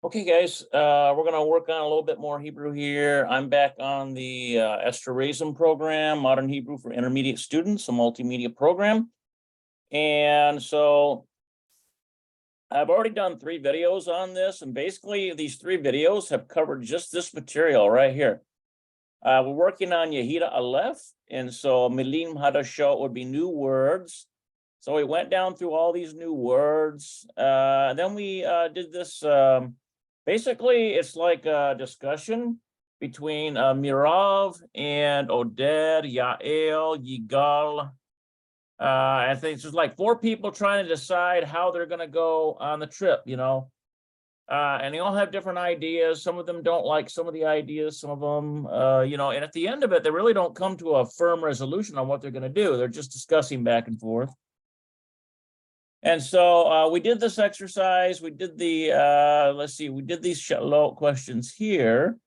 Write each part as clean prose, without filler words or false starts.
Okay, guys, we're going to work on a little bit more Hebrew here. I'm back on the Esther Raizen program, Modern Hebrew for Intermediate Students, a multimedia program. And so I've already done 3 videos on this, and basically these 3 videos have covered just this material right here. We're working on Yehida Aleph, and so Milim Hadashot would be new words. So we went down through all these new words. Then we did this. Basically, it's like a discussion between Mirav and Oded, Yael, Yigal. I think it's just like 4 people trying to decide how they're going to go on the trip, and they all have different ideas. Some of them don't like some of the ideas, some of them, and at the end of it, they really don't come to a firm resolution on what they're going to do. They're just discussing back and forth. And so we did this exercise. We did the, we did these Shetlo questions here.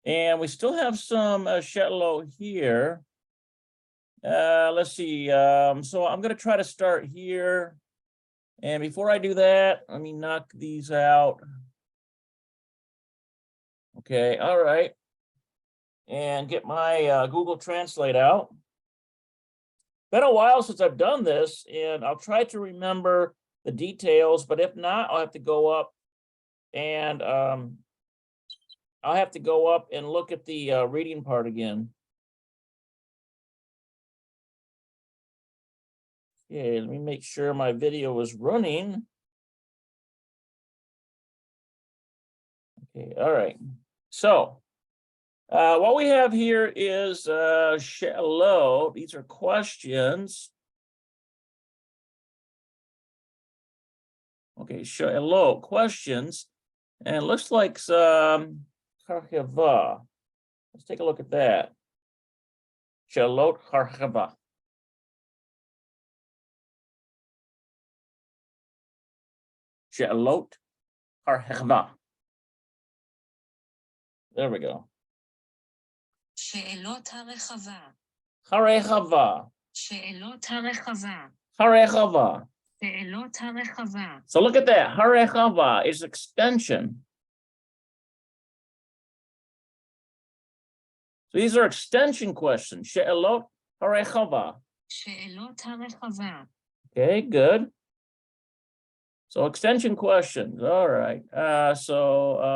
And we still have some Shetlo here. Let's see. So I'm going to try to start here. And before I do that, let me knock these out. Okay, all right. And get my Google Translate out. Been a while since I've done this, and I'll try to remember the details, but if not, I'll have to go up and look at the reading part again. Okay, let me make sure my video is running. Okay, all right. So what we have here is Shello. These are questions. Okay, Shello, questions. And it looks like some Harchava. Let's take a look at that. Shalot Harchava. Shalot Harchava. There we go. שאלות הרחבה. Harechava. שאלות הרחבה. Harechava. שאלות הרחבה. So look at that. Harechava is extension. So these are extension questions. She'elot harechava. שאלות הרחבה. Okay, good. So extension questions. All right. Ma'atem.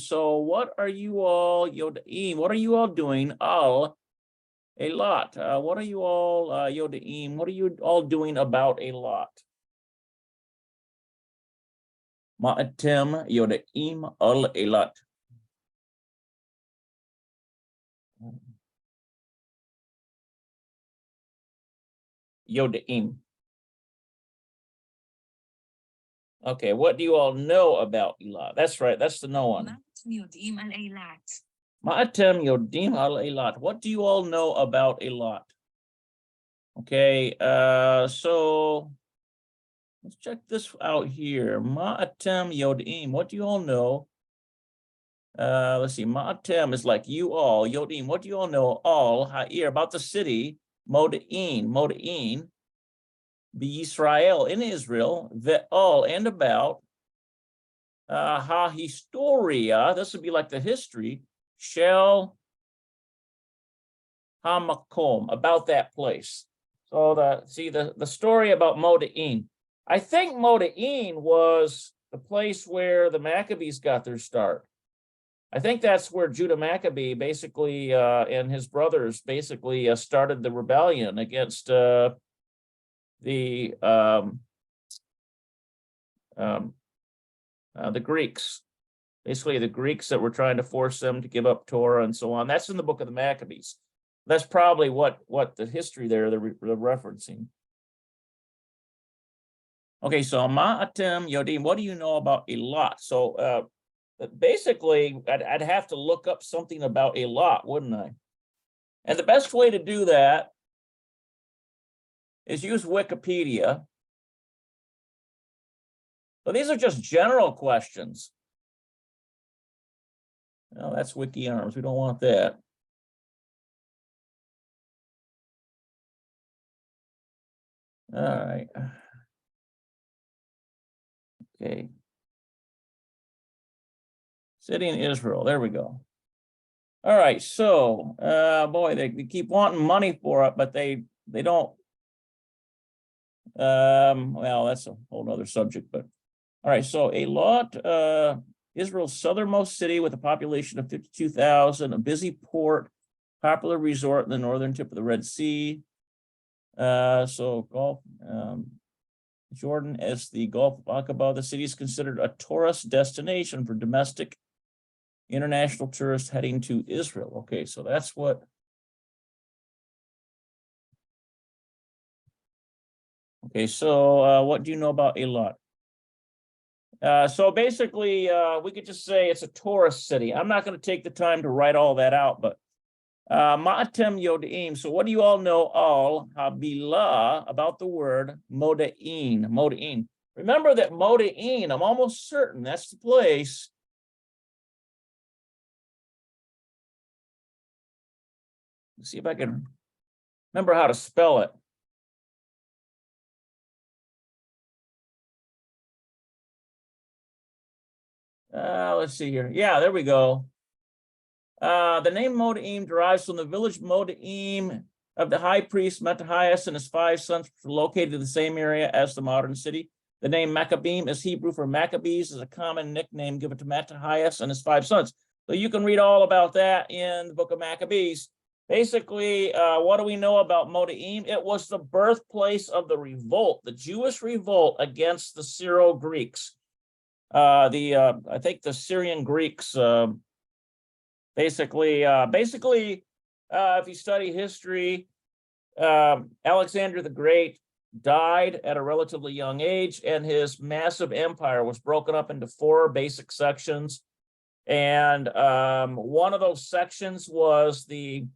So what are you all, Yodaim? What are you all doing? Al a lot. What are you all, Yodaim? What are you all doing about a lot? Ma'atem Yodaim al a lot. Yodaim. Okay, what do you all know about Eilat? That's right, that's the no one. Ma'atem yodim al Eilat. What do you all know about Eilat? Okay, so let's check this out here. Ma'atem yodim. What do you all know? Let's see. Ma'atem is like you all. Yodim. What do you all know? All ha'ir, about the city. Moda'in. Be Israel, in Israel. Ve'ol, and about. Ha-historia. This would be like the history. Shel Hamakom, about that place. So the story about Moda'in. I think Moda'in was the place where the Maccabees got their start. I think that's where Judah Maccabee basically and his brothers basically started the rebellion against the Greeks. Basically, the Greeks that were trying to force them to give up Torah and so on. That's in the book of the Maccabees. That's probably what the history there they're referencing. Okay, so Ma'atem Yodim, what do you know about Eilat? So basically, I'd have to look up something about Eilat, wouldn't I? And the best way to do that is use Wikipedia. But these are just general questions. No, that's WikiArms. We don't want that. All right. Okay. City in Israel. There we go. All right, so boy, they keep wanting money for it, but they don't. Well, that's a whole other subject, but all right, so Eilat, Israel's southernmost city with a population of 52,000, a busy port, popular resort in the northern tip of the Red Sea. So Gulf, Jordan as the Gulf of Aqaba. The city is considered a tourist destination for domestic international tourists heading to Israel. Okay, so that's what. Okay, so what do you know about Eilat? So basically, we could just say it's a tourist city. I'm not going to take the time to write all that out, but Ma'atem Yodim. So what do you all know all Habilah about the word Moda'in? Moda'in. Remember that Moda'in, I'm almost certain that's the place. Let's see if I can remember how to spell it. Let's see here. Yeah, there we go. The name Moda'im derives from the village Moda'im of the high priest Matthias and his 5 sons, which were located in the same area as the modern city. The name Maccabim is Hebrew for Maccabees, is a common nickname given to Matthias and his 5 sons. So you can read all about that in the book of Maccabees. Basically, what do we know about Moda'im? It was the birthplace of the revolt, the Jewish revolt against the Syro-Greeks. I think the Syrian Greeks, basically, if you study history, Alexander the Great died at a relatively young age, and his massive empire was broken up into 4 basic sections. And one of those sections was the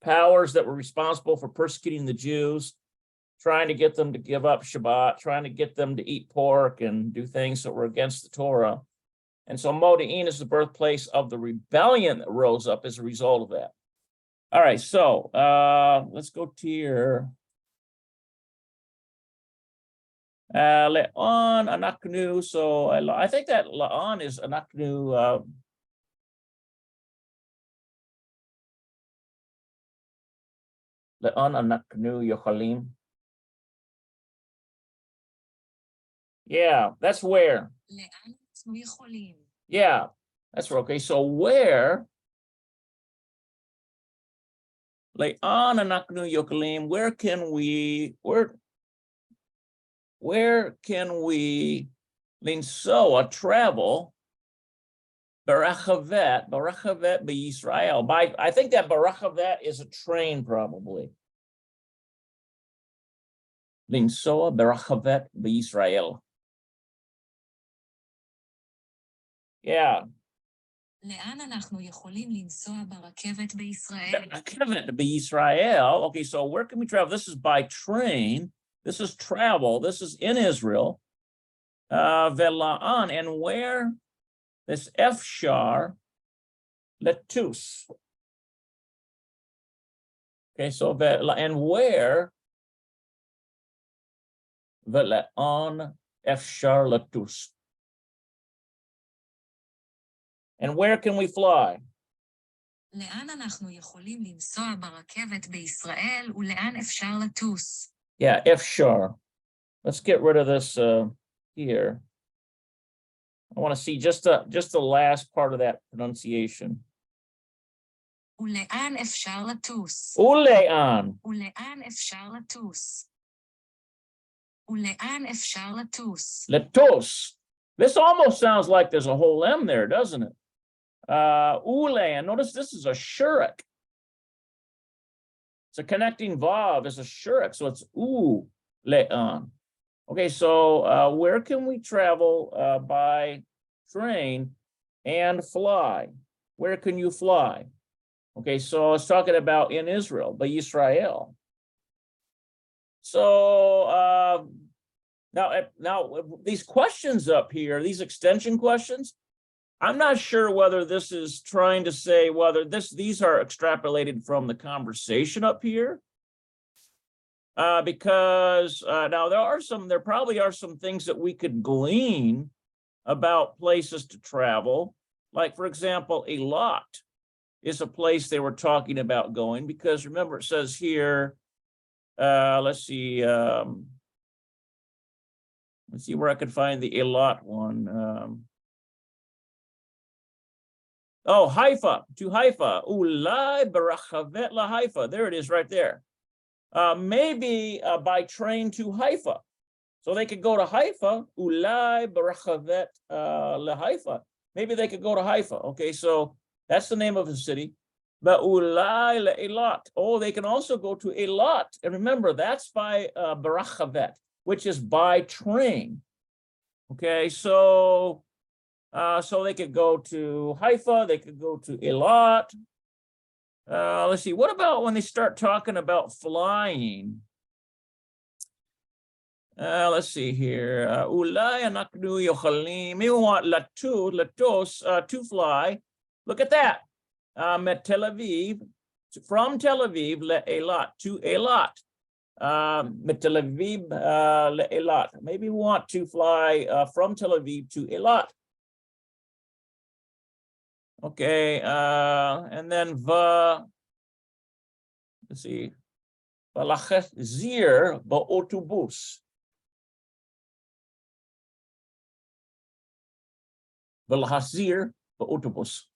powers that were responsible for persecuting the Jews, trying to get them to give up Shabbat, trying to get them to eat pork and do things that were against the Torah. And so Moda'in is the birthplace of the rebellion that rose up as a result of that. All right, so let's go to your Le'on Anaknu. So I think that Le'on is Anaknu. Le'on Anaknu Yochalim. Yeah, that's where. Yeah, that's right. Okay, so where? Le'on Anaknu Yochalim. Where can we Linsoa travel? Barachavet b'Yisrael. I think that Barachavet is a train, probably. Linsoa Barachavet b'Yisrael. Yeah. לאן אנחנו יכולים לנסוע ברכבת בישראל? Barachavet b'Yisrael. Okay, so where can we travel? This is by train. This is travel. This is in Israel. Vela'an, and where? This Efshar Letus. Okay, so and where? Vela'an Efshar Letus. And where can we fly? לאן אנחנו יכולים לנסוע ברכבת בישראל ולאן אפשר לטוס? Yeah, Efshar. Let's get rid of this here. I want to see just the last part of that pronunciation. ולאן אפשר לטוס? Ule'an. ולאן אפשר לטוס? ולאן אפשר לטוס? Letos. This almost sounds like there's a whole M there, doesn't it? Ule'an. Notice this is a shurik. It's a connecting vav. It's a shurik, so it's ule'an. Okay, so where can we travel by train and fly? Where can you fly? Okay, so it's talking about in Israel, by Israel. So now these questions up here, these extension questions, I'm not sure whether this is trying to say whether these are extrapolated from the conversation up here. Because now there probably are some things that we could glean about places to travel. Like, for example, Eilat is a place they were talking about going, because remember it says here, let's see where I could find the Eilat one. Oh, Haifa, to Haifa. Ulai barachavet la Haifa. There it is right there. Maybe by train to Haifa. So they could go to Haifa. Ulai barachavet la Haifa. Maybe they could go to Haifa. Okay, so that's the name of the city. But Ulai la Eilat. Oh, they can also go to Eilat. And remember, that's by barachavet, which is by train. Okay, so they could go to Haifa, they could go to Eilat. Let's see, what about when they start talking about flying? Let's see here. Ulai anaknu yochalim. Maybe we want latos, to fly. Look at that. Met Tel Aviv, from Tel Aviv, Eilat, to Eilat. Met Tel Aviv, Eilat. Maybe we want to fly from Tel Aviv to Eilat. Okay, and then let's see, Zir ba'otobus. Zir ba'otobus.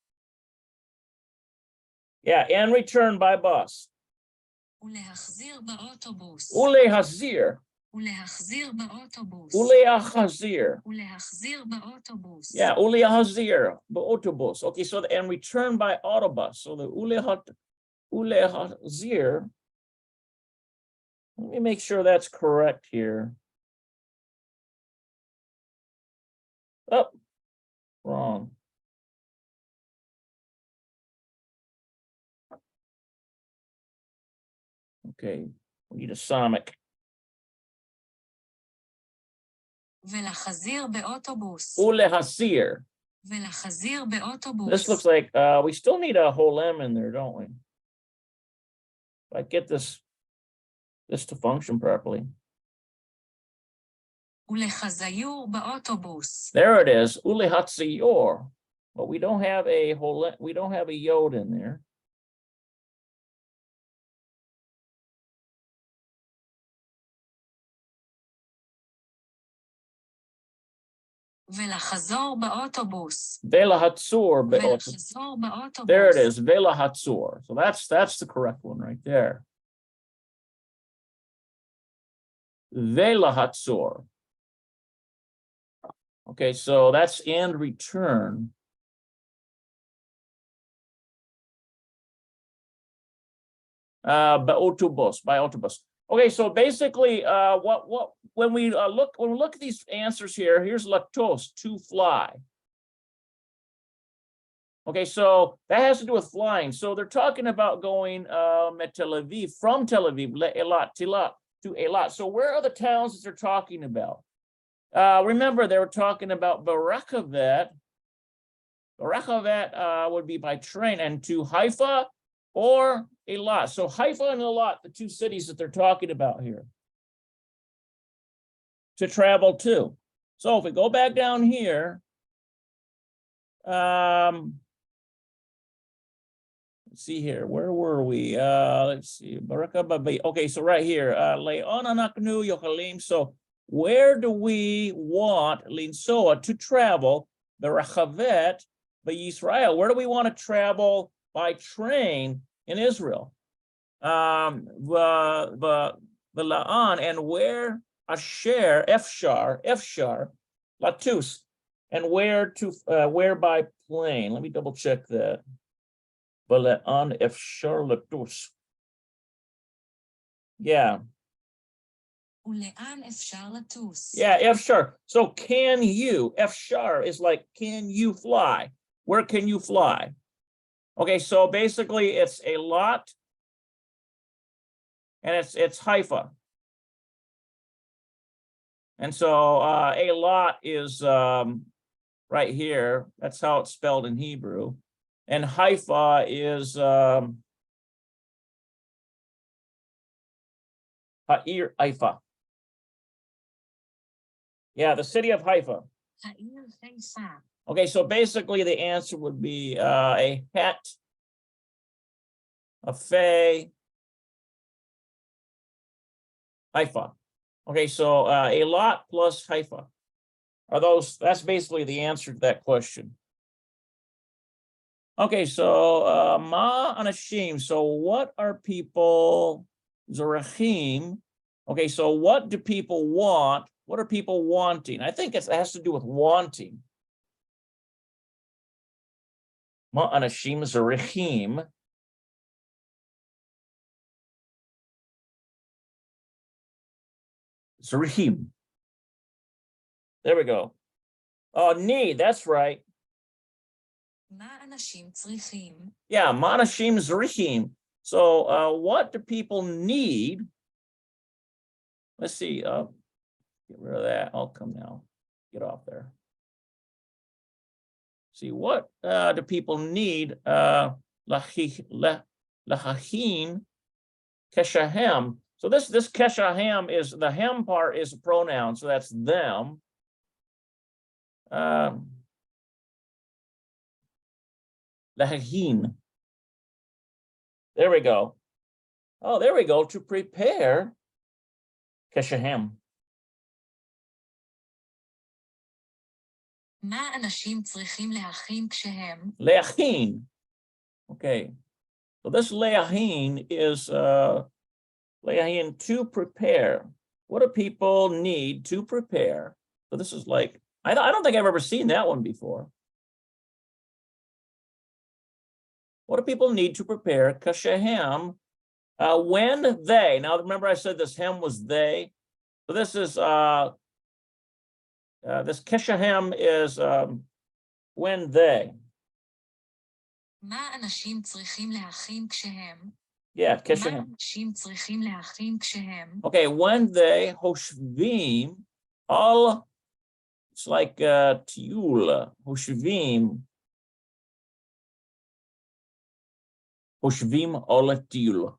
Yeah, and return by bus. ולהחזיר באוטובוס. Ulehazir. ולהחזיר באוטובוס. Ulehazir. ולהחזיר באוטובוס. Yeah, ulehazir ba'otobus. Okay, so and return by autobus. So the ulehazir. Let me make sure that's correct here. Oh, wrong. Okay, we need a sonic. ולחזיר באוטובוס. Ulehazir. ולחזיר באוטובוס. This looks like we still need a whole M in there, don't we? If I get this to function properly. ולחזיור באוטובוס. There it is, ulehatzior. But we don't have a yod in there. ולחזור באוטובוס. Velahatzor. ולחזור באוטובוס. There it is, velahatzor. So that's the correct one right there. Velahatzor. Okay, so that's and return. By autobus. Okay, so basically, when we look at these answers here, here's lactose, to fly. Okay, so that has to do with flying. So they're talking about going at Tel Aviv, from Tel Aviv, Eilat, to Eilat. So where are the towns that they're talking about? Remember, they were talking about Barachavet. Barachavet would be by train, and to Haifa or Eilat. So Haifa and Eilat, the two cities that they're talking about here, to travel to. So if we go back down here, let's see here, where were we? Let's see, okay, so right here, Leon anaknu yochalim. So where do we want linsoa to travel? The Rachavet by Israel. Where do we want to travel by train in Israel? The La'an, and where Asher, Efshar, Latus, and where by plane? Let me double check that. La'an, Efshar, Latus. Yeah. ולאן אפשר לטוס? Yeah, Efshar. So can you? Efshar is like, can you fly? Where can you fly? Okay, so basically it's Eilat, and it's Haifa. And so Eilat is right here. That's how it's spelled in Hebrew. And Haifa is Ha'ir Haifa. Yeah, the city of Haifa. העיר חיפה. Okay, so basically the answer would be a het, a fe, haifa. Okay, so a lot plus haifa. That's basically the answer to that question. Okay, so ma anashim. So what are people zarachim? Okay, so what do people want? What are people wanting? I think it has to do with wanting. Ma anashim zarachim. Zarachim. There we go. Oh, need, that's right. מה אנשים צריכים? Yeah, ma anashim zarachim. So what do people need? Let's see. Get rid of that. I'll come now. Get off there. See, what do people need? Lahachin keshahem. So this keshahem is the hem part is a pronoun, so that's them. Lahachin. There we go. Oh, there we go. To prepare keshahem. מה אנשים צריכים להכין כשהם? Leachin. Okay. So this leachin is leachin to prepare. What do people need to prepare? So this is like, I don't think I've ever seen that one before. What do people need to prepare? Kashehem, when they, now remember I said this hem was they. So this is, this keshahem is when they. מה אנשים צריכים להכין כשהם? Yeah, מה keshahem. אנשים צריכים להכין כשהם? Okay, when they hoshvim, all, it's like tiula, hoshvim. Hoshvim al tiula.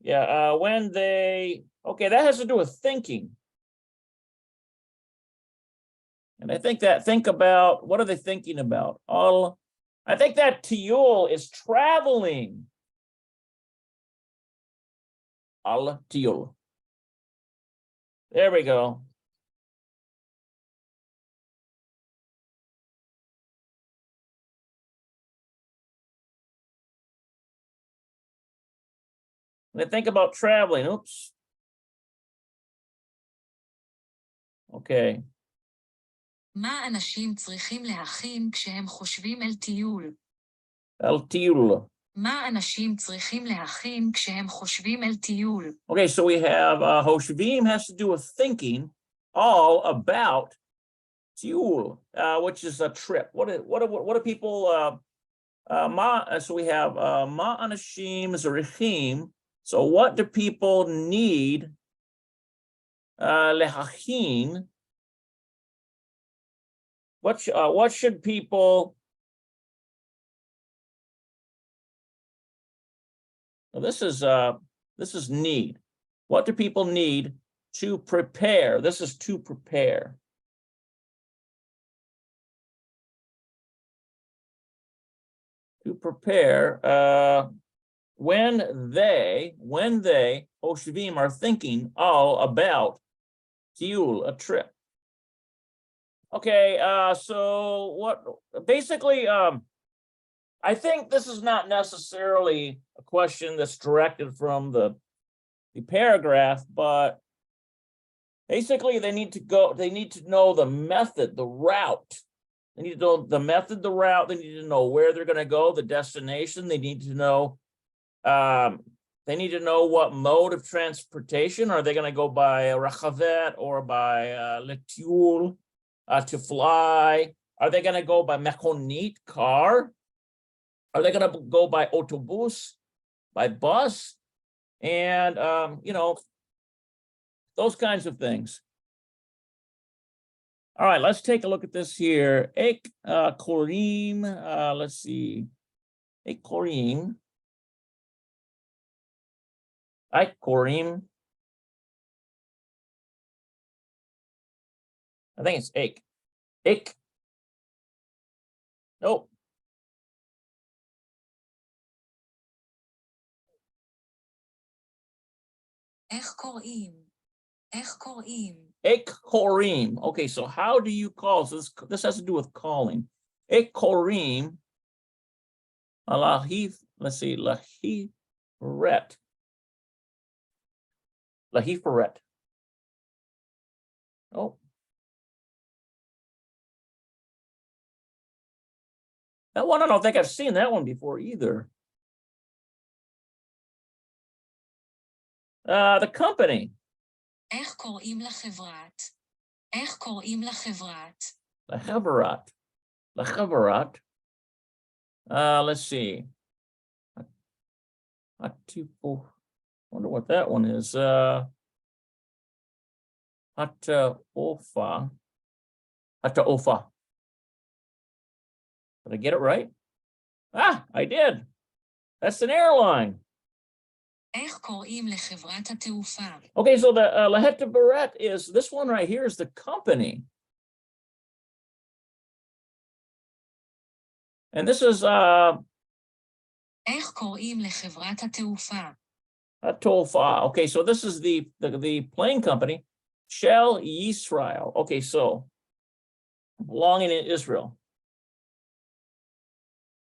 Yeah, when they, okay, that has to do with thinking. And I think that, think about, what are they thinking about? All, I think that tiul is traveling. Al tiul. There we go. When I think about traveling, oops. Okay. מה אנשים צריכים להכין כשהם חושבים אל טיול? Al tiul. מה אנשים צריכים להכין כשהם חושבים אל טיול? Okay, so we have hoshvim has to do with thinking all about tiul, which is a trip. What do people so we have ma anashim zarichim. So what do people need? Lehachin. What should people? Well, this is need. What do people need to prepare? This is to prepare. To prepare, when they Hoshvim are thinking all about tiul, a trip. Okay, so what basically I think this is not necessarily a question that's directed from the paragraph, but basically they need to know the method, the route. They need to know the method, the route. They need to know where they're going to go, the destination. They need to know what mode of transportation. Are they going to go by a rachavet or by letiul to fly? Are they going to go by mekonit, car? Are they going to go by autobus, by bus? And, those kinds of things. All right, let's take a look at this here. Ek korim, let's see. Ek korim. Ek korim. I think it's ik. Ik. Nope. איך קוראים? איך קוראים? Ik korim. Okay, so how do you call? So this has to do with calling. Ik korim. Lahif. Let's see. Lahiferet. Lahiferet. Oh. That one, I don't think I've seen that one before either. The company. איך קוראים לחברת? איך קוראים לחברת? Lacheverat. Lacheverat. Let's see. Hatipo. Wonder what that one is. Hataofa. Hataofa. Did I get it right? Ah, I did. That's an airline. איך קוראים לחברת התעופה? Okay, so the Lacheverat is this one right here is the company. And this is איך קוראים לחברת התעופה? Hatofa. Okay, so this is the plane company, Shell Yisrael. Okay, so belonging in Israel.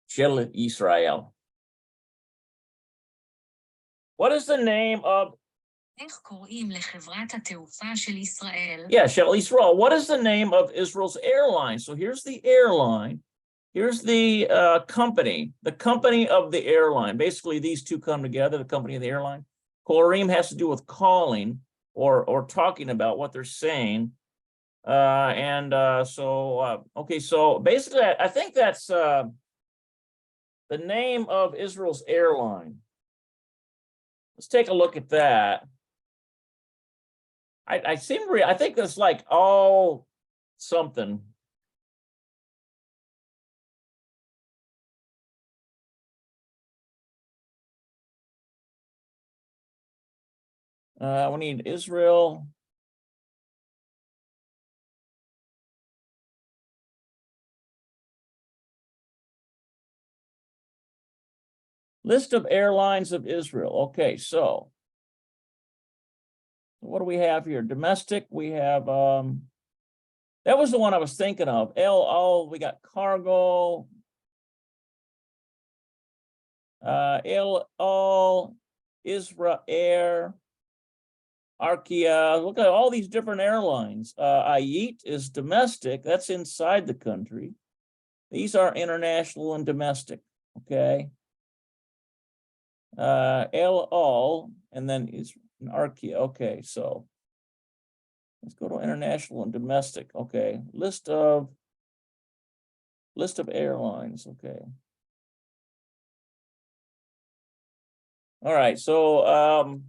Shell Yisrael. What is the name of? איך קוראים לחברת התעופה של ישראל? Yeah, Shell Yisrael. What is the name of Israel's airline? So here's the airline. Here's the company of the airline. Basically, these two come together, the company of the airline. Korim has to do with calling or talking about what they're saying. Okay, so basically, I think that's the name of Israel's airline. Let's take a look at that. I think that's like all something. We need Israel. List of airlines of Israel. Okay, so what do we have here? Domestic, we have, that was the one I was thinking of. We got cargo. El Al, Israel Air, Arkia. Look at all these different airlines. Ayit is domestic. That's inside the country. These are international and domestic. Okay. El Al, and then is Arkia. Okay, so let's go to international and domestic. Okay, list of airlines. Okay. All right, so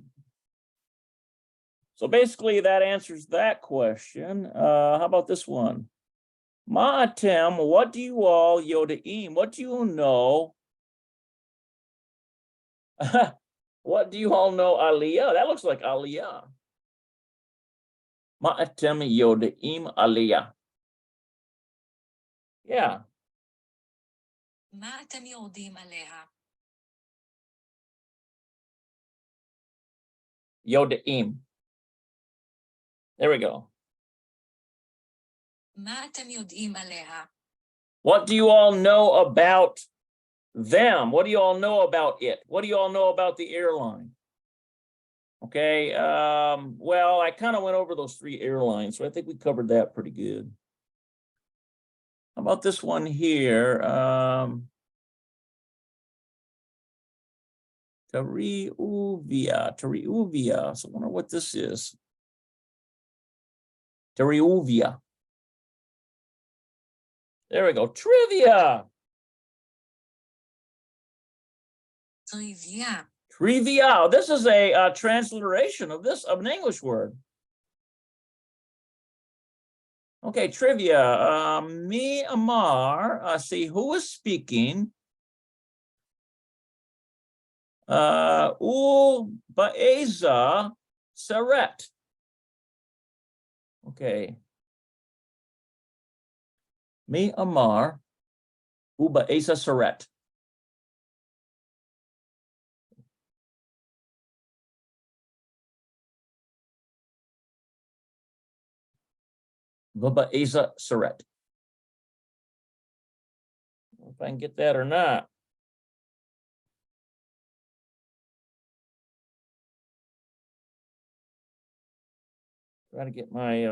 basically that answers that question. How about this one? Ma'atem, what do you all yodaim? What do you know? What do you all know Aliyah? That looks like Aliyah. Ma'atem yodaim Aliyah. Yeah. מה אתם יודעים עליה? Yodaim. There we go. מה אתם יודעים עליה? What do you all know about them? What do you all know about it? What do you all know about the airline? Okay, well, I kind of went over those three airlines, so I think we covered that pretty good. How about this one here? Teriuvia. So I wonder what this is. Teriuvia. There we go. Trivia. טריוויה. Trivia. This is a transliteration of an English word. Okay, trivia. Mi Amar. See who is speaking. Baeza Saret. Okay. Mi amar uba esa saret. Uba esa saret. If I can get that or not. Try to get my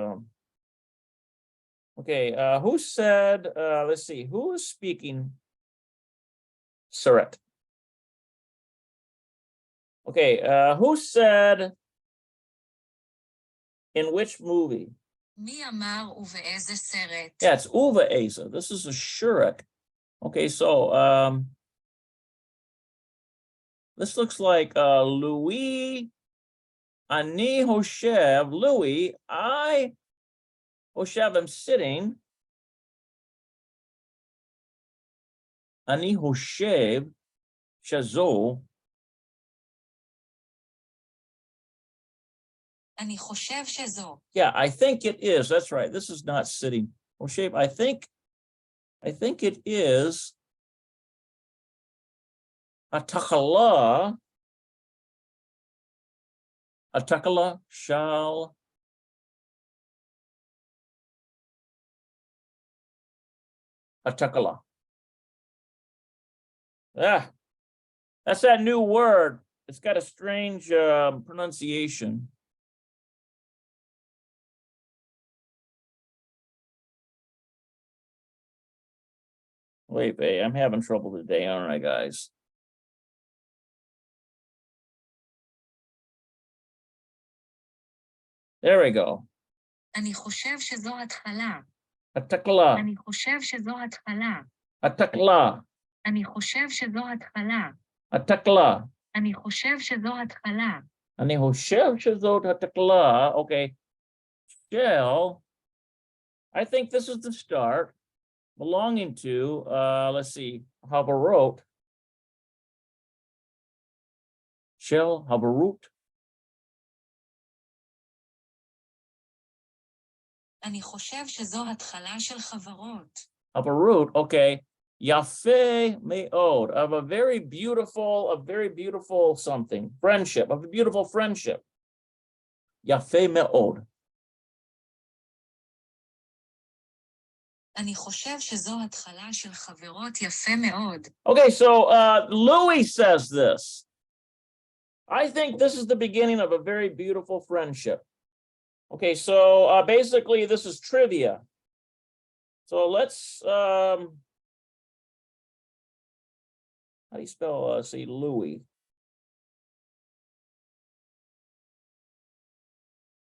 okay, who said let's see, who is speaking Saret? Okay, who said in which movie? מי אמר ובאיזה סרט? Yeah, it's Uva Asa. This is a Shurik. Okay, so this looks like Louis Ani Hoshev. Louis, Hoshev, I'm sitting. Ani Hoshev Shazo. אני חושב שזו. Yeah, I think it is. That's right. This is not sitting. Hoshev, I think it is Atakala shall Atakala. Yeah, that's that new word. It's got a strange pronunciation. Wait, I'm having trouble today, aren't I, guys? There we go. אני חושב שזו התחלה. Atakala. אני חושב שזו התחלה. Atakala. אני חושב שזו התחלה. Atakala. אני חושב שזו התחלה. Ani Hoshev Shazot Atakala. Okay. Shell. I think this is the start. Belonging to, let's see, Habarot. Shell Habarut. אני חושב שזו התחלה של חברות. Habarut, okay. Yafe me'od, of a very beautiful something. Friendship, of a beautiful friendship. Yafe me'od. אני חושב שזו התחלה של חברות יפה מאוד. Okay, so Louis says this. I think this is the beginning of a very beautiful friendship. Okay, so basically this is trivia. So let's, how do you spell, see, Louis?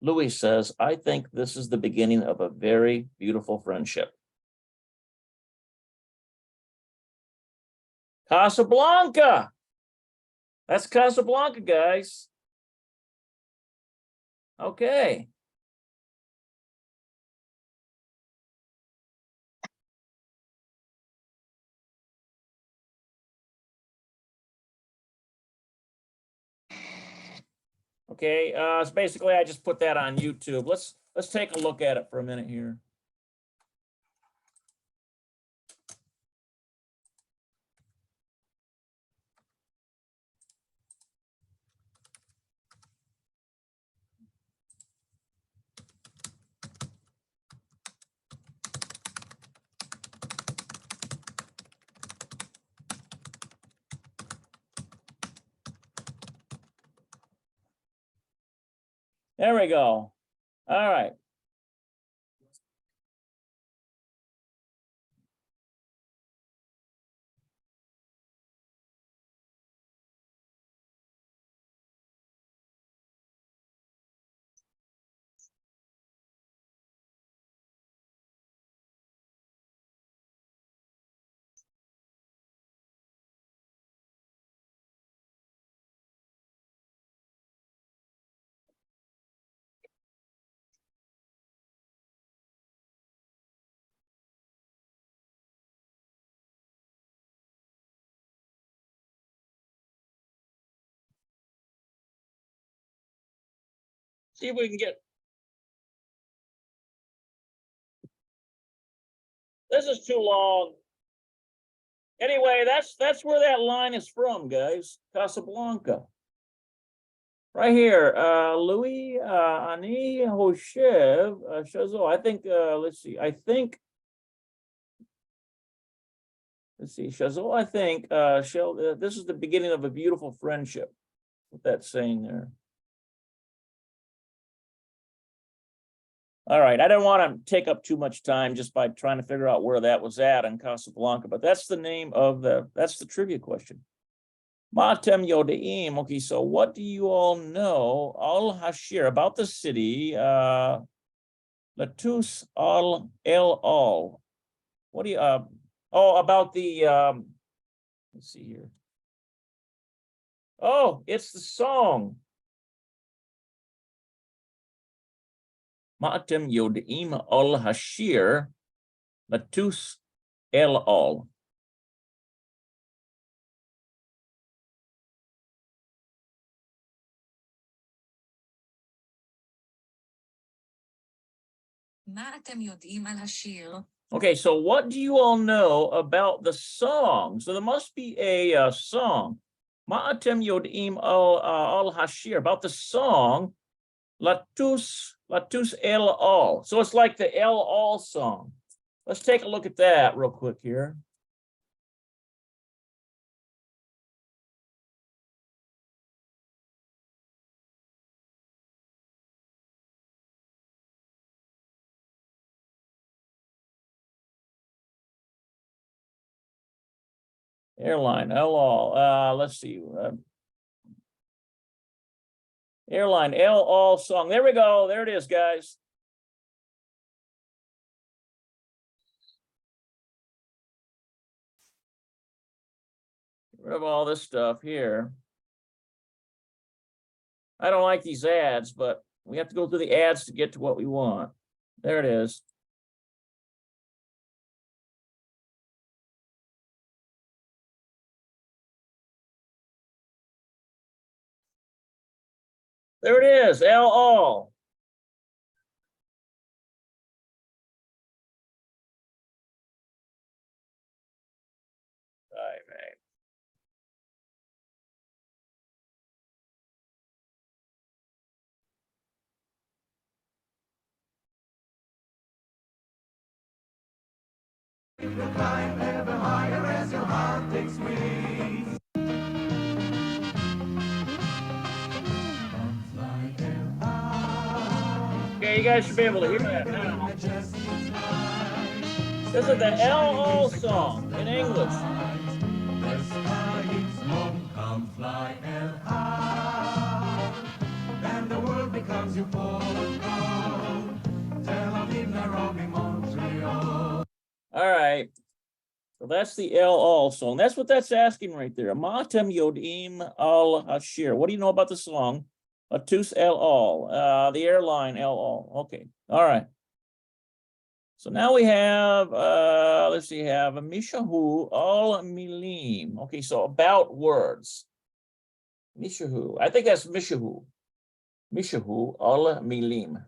Louis says, I think this is the beginning of a very beautiful friendship. Casablanca. That's Casablanca, guys. Okay. Okay, so basically I just put that on YouTube. Let's take a look at it for a minute here. There we go. All right. See if we can get This is too long. Anyway, that's where that line is from, guys. Casablanca. Right here, Louis Ani Hoshev Shazot. I think, let's see, Shazot, I think, this is the beginning of a beautiful friendship. What that's saying there. All right, I don't want to take up too much time just by trying to figure out where that was at in Casablanca, but that's the name of that's the trivia question. Matem Yodeim. Okay, so what do you all know? Al Hashir, about the city, Latus al El Al. What do you oh, about the let's see here. Oh, it's the song. Matem Yodeim al Hashir, Latus El Al. מה אתם יודעים על השיר? Okay, so what do you all know about the song? So there must be a song. Ma'atem yodim al hashir, about the song, Latus el al. So it's like the el al song. Let's take a look at that real quick here. Airline, el al. Let's see. Airline, el al song. There we go. There it is, guys. Get rid of all this stuff here. I don't like these ads, but we have to go through the ads to get to what we want. There it is. There it is, El All. Right, right. Climb ever higher as your heart takes wings. Okay, you guys should be able to hear that now. This is the L.O. song in English. Come fly and the world becomes your port. Tel Aviv, Nairobi, Montreal. All right. So that's the El song. That's what that's asking right there. Matem Yodim al Hashir. What do you know about the song? Latus El Al. The airline El Al. Okay. All right. So now we have let's see, have a Mishahu al Milim. Okay, so about words. Mishahu. I think that's Mishahu. Mishahu al Milim.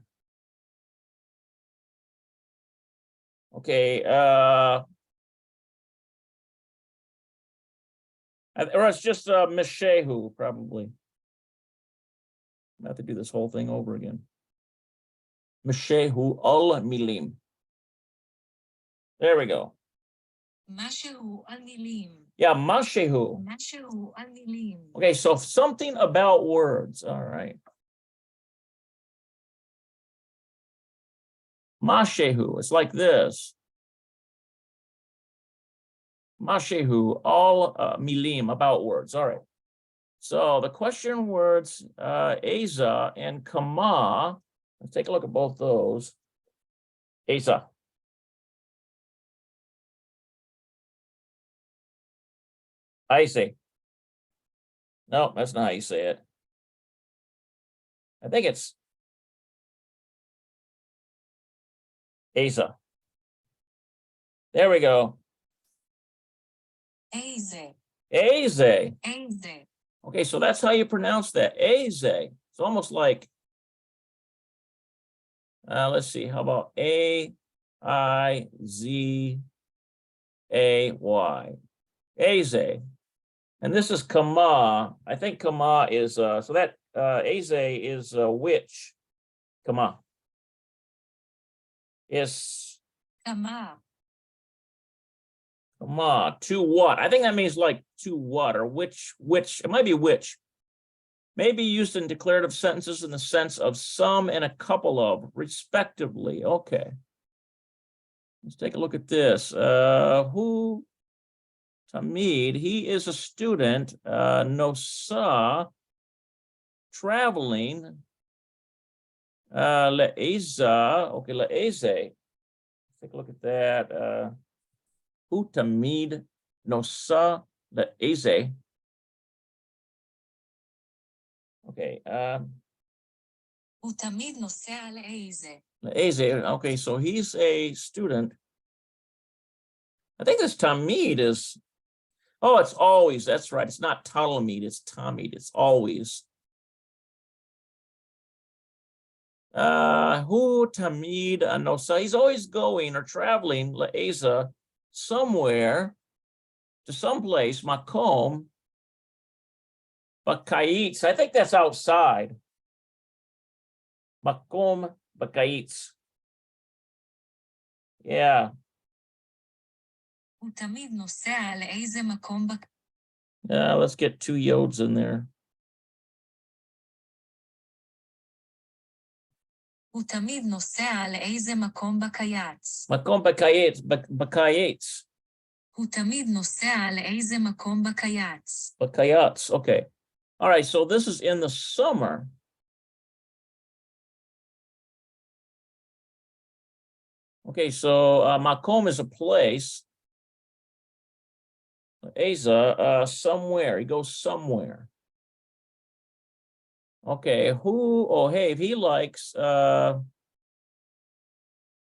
Okay, or it's just Mishehu, probably. I have to do this whole thing over again. Mishehu al Milim. There we go. משהו על מילים. Yeah, Mashehu. משהו על מילים. Okay, so something about words. All right. Mashehu. It's like this. Mashehu, all milim, about words. All right. So the question words, Eza and Kama. Let's take a look at both those. Eza. I say. No, that's not how you say it. I think it's Asa. There we go. איזה. Aze. איזה. Okay, so that's how you pronounce that. Aze. It's almost like, let's see, how about A-I-Z-E? A-Y. Aze. And this is kama. I think kama is, so that Aze is which? Kama. Is כמה, kama. To what? I think that means like to what or which, it might be which. May be used in declarative sentences in the sense of some and a couple of, respectively. Okay. Let's take a look at this. Who? Tamid, he is a student. Nosa, traveling. Le'eza, okay, le'eze. Take a look at that. Who Tamid, Nosa, le'eze. Okay. הוא תמיד נוסע לאיזה. Okay, so he's a student. I think this Tamid is, oh, it's always, that's right. It's not Talamid, it's Tamid, it's always. Who Tamid Nosa, he's always going or traveling, La'eza, somewhere, to someplace, Makom, Bakaitz, I think that's outside. Makom Bakaitz. Yeah. הוא תמיד נוסע לאיזה מקום Yeah, let's get 2 yods in there. הוא תמיד נוסע לאיזה מקום בקיץ. Makom Bakaitz. הוא תמיד נוסע לאיזה מקום בקיץ. Bakayats, okay. All right, so this is in the summer. Okay, so Makom is a place. Asa, somewhere, he goes somewhere. Okay, who, oh, hey, if he likes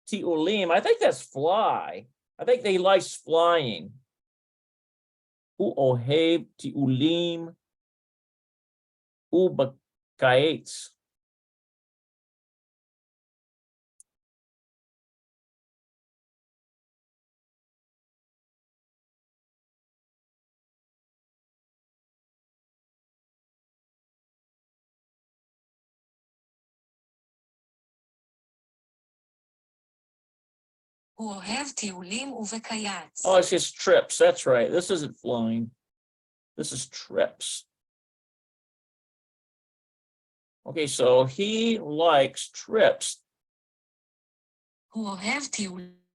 Tiulim, I think that's fly. I think they likes flying. Who, oh, hey, Tiulim, Ubakates. הוא אוהב טיולים ובקיץ. Oh, it's just trips. That's right. This isn't flying. This is trips. Okay, so he likes trips. הוא אוהב טיולים